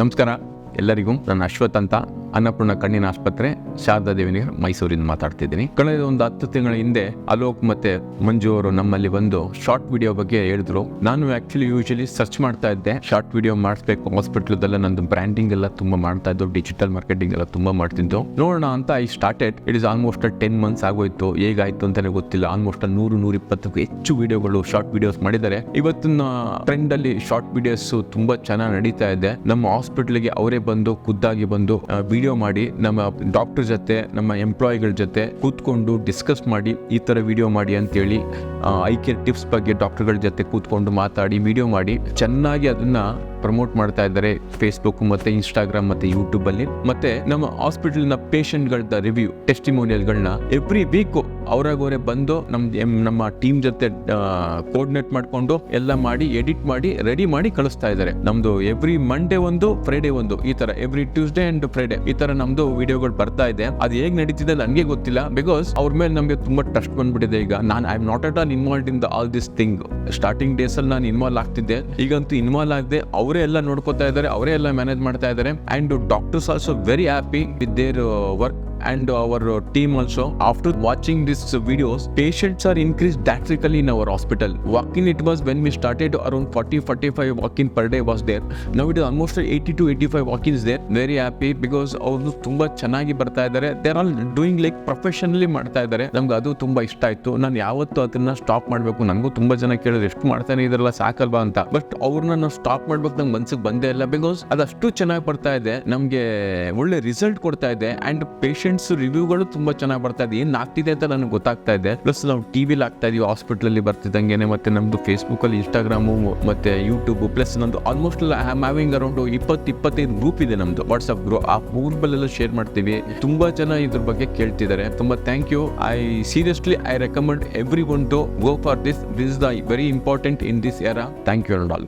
ನಮಸ್ಕಾರ ಎಲ್ಲರಿಗೂ. ನಾನು ಅಶ್ವಥ್ ಅಂತ, ಅನ್ನಪೂರ್ಣ ಕಣ್ಣಿನ ಆಸ್ಪತ್ರೆ, ಶಾರದಾ ದೇವಿನಗರ, ಮೈಸೂರಿಂದ ಮಾತಾಡ್ತಿದ್ದೀನಿ. ಕಳೆದ ಒಂದು 10 ತಿಂಗಳ ಹಿಂದೆ ಅಲೋಕ್ ಮತ್ತೆ ಮಂಜು ಅವರು ನಮ್ಮಲ್ಲಿ ಬಂದು ಶಾರ್ಟ್ ವಿಡಿಯೋ ಬಗ್ಗೆ ಹೇಳಿದ್ರು. ನಾನು ಆಕ್ಚುಲಿ ಯೂಶಲಿ ಸರ್ಚ್ ಮಾಡ್ತಾ ಇದ್ದೆ, ಶಾರ್ಟ್ ವಿಡಿಯೋ ಮಾಡಿಸ್ಬೇಕು, ಹಾಸ್ಪಿಟಲ್ದೆಲ್ಲ ನಂದು ಬ್ರ್ಯಾಂಡಿಂಗ್ ಎಲ್ಲ ತುಂಬಾ ಮಾಡ್ತಾ ಇದ್ದು, ಡಿಜಿಟಲ್ ಮಾರ್ಕೆಟಿಂಗ್ ಎಲ್ಲ ತುಂಬಾ ಮಾಡ್ತಿದ್ದು. ನೋಡೋಣ ಅಂತ I started. It is almost 10 months ಆಗೋಯ್ತು. ಹೇಗಾಯ್ತು ಅಂತಾನೆ ಗೊತ್ತಿಲ್ಲ. ಆಲ್ಮೋಸ್ಟ್ 100-120ಕ್ಕೂ ಹೆಚ್ಚು ವಿಡಿಯೋಗಳು, ಶಾರ್ಟ್ ವಿಡಿಯೋಸ್ ಮಾಡಿದ್ದಾರೆ. ಇವತ್ತಿನ ಟ್ರೆಂಡ್ ಅಲ್ಲಿ ಶಾರ್ಟ್ ವಿಡಿಯೋಸ್ ತುಂಬಾ ಚೆನ್ನಾಗಿ ನಡೀತಾ ಇದೆ. ನಮ್ಮ ಹಾಸ್ಪಿಟಲ್ಗೆ ಅವರೇ ಬಂದು ಖುದ್ದಾಗಿ ಬಂದು ವಿಡಿಯೋ ಮಾಡಿ ನಮ್ಮ ಡಾಕ್ಟರ್ ಜೊತೆ, ನಮ್ಮ ಎಂಪ್ಲಾಯಿಗಳ ಜೊತೆ ಕೂತ್ಕೊಂಡು ಡಿಸ್ಕಸ್ ಮಾಡಿ, ಈ ತರ ವಿಡಿಯೋ ಮಾಡಿ ಅಂತೇಳಿ ಐ ಕೇರ್ ಟಿಪ್ಸ್ ಬಗ್ಗೆ ಡಾಕ್ಟರ್ಗಳ ಜೊತೆ ಕೂತ್ಕೊಂಡು ಮಾತಾಡಿ ವಿಡಿಯೋ ಮಾಡಿ ಚೆನ್ನಾಗಿ ಅದನ್ನ ಪ್ರಮೋಟ್ ಮಾಡ್ತಾ ಇದ್ದಾರೆ ಫೇಸ್ಬುಕ್ ಮತ್ತೆ ಇನ್ಸ್ಟಾಗ್ರಾಮ್ ಮತ್ತೆ ಯೂಟ್ಯೂಬ್ ಅಲ್ಲಿ. ಮತ್ತೆ ನಮ್ಮ ಹಾಸ್ಪಿಟಲ್ ನ ಪೇಷಂಟ್ ಗಳದ ರಿವ್ಯೂ, ಟೆಸ್ಟಿಮೋನಿಯಲ್ಗಳನ್ನ ಎವ್ರಿ ವೀಕ್ ಅವರಾಗವರೇ ಬಂದು ನಮ್ಮ ಟೀಮ್ ಜೊತೆ ಕೋಆರ್ಡಿನೇಟ್ ಮಾಡ್ಕೊಂಡು ಎಲ್ಲ ಮಾಡಿ ಎಡಿಟ್ ಮಾಡಿ ರೆಡಿ ಮಾಡಿ ಕಳಿಸ್ತಾ ಇದ್ದಾರೆ. ನಮ್ದು ಎವ್ರಿ ಮಂಡೇ ಒಂದು, ಫ್ರೈಡೇ ಒಂದು, ಈ ತರ ಎವ್ರಿ ಟ್ಯೂಸ್ಡೇ ಅಂಡ್ ಫ್ರೈಡೇ ಈ ತರ ನಮ್ದು ವಿಡಿಯೋಗಳು ಬರ್ತಾ ಇದೆ. ಅದು ಹೇಗ್ ನಡೀತಿದೆ ನನಗೆ ಗೊತ್ತಿಲ್ಲ, ಬಿಕಾಸ್ ಅವ್ರ ಮೇಲೆ ನಮಗೆ ತುಂಬಾ ಟ್ರಸ್ಟ್ ಬಂದ್ಬಿಟ್ಟಿದೆ. ಈಗ ನಾನು I am not at all involved in all this thing. Starting days ಅಲ್ಲಿ ನಾನು ಇನ್ವಾಲ್ವ್ ಆಗ್ತಿದ್ದೆ, ಈಗಂತೂ ಇನ್ವಾಲ್ವ್ ಆಗದೆ ಅವರೇ ಎಲ್ಲ ನೋಡ್ಕೋತಾ ಇದ್ದಾರೆ, ಅವರೇ ಎಲ್ಲ ಮ್ಯಾನೇಜ್ ಮಾಡ್ತಾ ಇದ್ದಾರೆ. And doctors also very happy with their work and our team also. After watching these videos, patients are increased drastically in our hospital. Walk-in, it was when we started around 40-45 walk-in per day was there. Now it is almost 80-85 walk-ins there. Very happy because ಅವರು ತುಂಬಾ ಚೆನ್ನಾಗಿ ಬರ್ತಾ ಇದ್ದಾರೆ. they are all doing like professionally ಮಾಡ್ತಾ ಇದ್ದಾರೆ. ನಮ್ಗೆ ಅದು ತುಂಬಾ ಇಷ್ಟ ಆಯ್ತು. ನಾನು ಯಾವತ್ತೂ ಅದನ್ನ ಸ್ಟಾಪ್ ಮಾಡಬೇಕು, ನನಗೂ ತುಂಬಾ ಜನ ಕೇಳಿದ್ರು ಎಷ್ಟು ಮಾಡ್ತಾನೆ ಇದ್ರಲ್ಲ ಸಾಕಲ್ವಾ ಅಂತ. ಬಟ್ ಅವ್ರನ್ನ ನಾವು ಸ್ಟಾಪ್ ಮಾಡ್ಬೇಕು ನಂಗೆ ಮನ್ಸಿಗೆ ಬಂದೇ ಇಲ್ಲ, ಬಿಕಾಸ್ ಅದಷ್ಟು ಚೆನ್ನಾಗಿ ಬರ್ತಾ ಇದೆ, ನಮ್ಗೆ ಒಳ್ಳೆ ರಿಸಲ್ಟ್ ಕೊಡ್ತಾ ಇದೆ. ಅಂಡ್ ಪೇಷಂಟ್ಸ್ ರಿವ್ಯೂಗಳು ತುಂಬಾ ಚೆನ್ನಾಗಿ ಬರ್ತಾ ಇದೆ. ಏನ್ ಆಗ್ತಿದೆ ಅಂತ ನನಗೆ ಗೊತ್ತಾಗ್ತಾ ಇದೆ. ಪ್ಲಸ್ ನಾವು ಟಿವಿಲಿ ಆಗ್ತಾ ಇದೀವಿ, ಹಾಸ್ಪಿಟಲ್ ಅಲ್ಲಿ ಬರ್ತಿದ್ದಂಗೆನೆ. ಮತ್ತೆ ನಮ್ದು ಫೇಸ್ಬುಕ್ ಅಲ್ಲಿ, ಇನ್ಸ್ಟಾಗ್ರಾಮು ಮತ್ತೆ ಯೂಟ್ಯೂಬ್, ಪ್ಲಸ್ ನಮ್ದು almost I am having around 20-25 group ಇದೆ ನಮ್ದು ವಾಟ್ಸ್ಆಪ್ ಗ್ರೂಪ್. ಆ ಗ್ರೂಪಲ್ಲೆಲ್ಲ ಶೇರ್ ಮಾಡ್ತೀವಿ. ತುಂಬಾ ಜನ ಇದ್ರ ಬಗ್ಗೆ ಕೇಳ್ತಿದ್ದಾರೆ. ತುಂಬಾ thank you. I seriously I recommend every one to go for this. This is the very important in this era. Thank you and all.